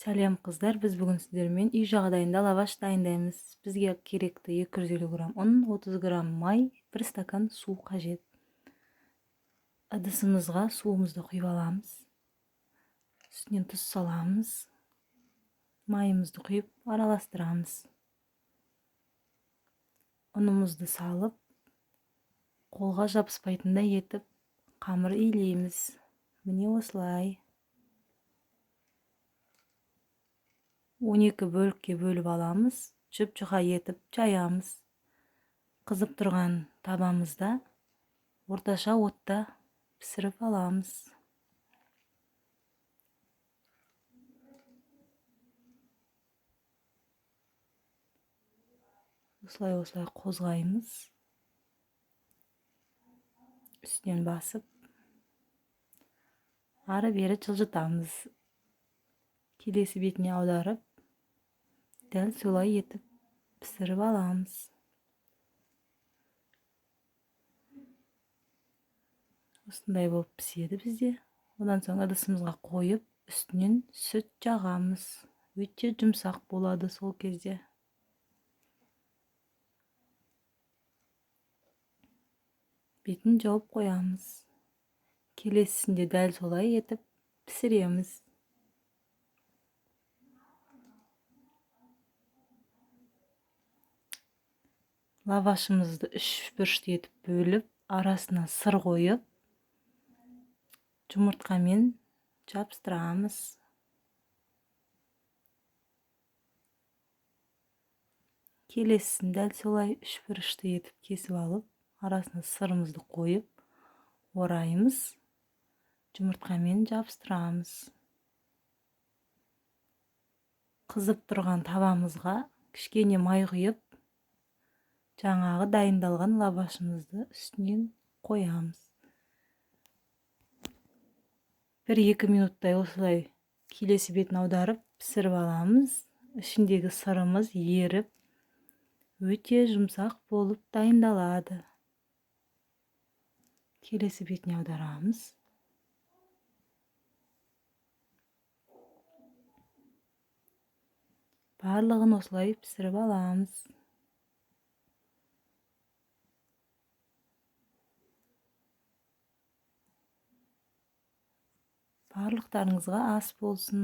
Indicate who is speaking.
Speaker 1: Сәлем қыздар, біз бүгін сіздермен үй жағдайында лаваш дайындаймыз. Бізге керекті 250 грамм ұн, 30 грамм май, 1 стакан су қажет. Ыдысымызға суымызды құйып аламыз. Үстінен тұз саламыз. Майымызды құйып араластырамыз. Ұнымызды салып, қолға жабыспайтындай етіп, қамыр илейміз. Міне осылай. 12 бөлікке бөліп аламыз, жұп-жұқа етіп жаямыз. Қызып тұрған табамызда орташа отта пісіріп аламыз. Осылай қозғаймыз. Үстінен басып, ары-бері жылжытамыз. Келесі бетіне аударып, дәл солай етіп пісіріп аламыз. Осындай болып піседі бізде. Одан соң ыдысымызға қойып, үстінен сүт жағамыз. Өте жұмсақ болады сол кезде. Бетін жауып қоямыз. Келесісінде дәл солай етіп пісіреміз. Лавашымызды 3 бұрышты етіп бөліп, арасына сыр қойып, жұмыртқамен жабыстырамыз. Келесісін дәл солай 3 бұрышты етіп кесіп алып, арасына сырымызды қойып, ораймыз, жұмыртқамен жабыстырамыз. Қызып тұрған табамызға кішкене май құйып, жаңағы дайындалған лавашымызды үстінен қоямыз. 1-2 минуттай осылай келесі бетін аударып пісіріп аламыз. Ішіндегі сырымыз еріп, өте жұмсақ болып дайындалады. Келесі бетіне аударамыз. Барлығын осылай пісіріп аламыз. Барлықтарыңызға ас болсын.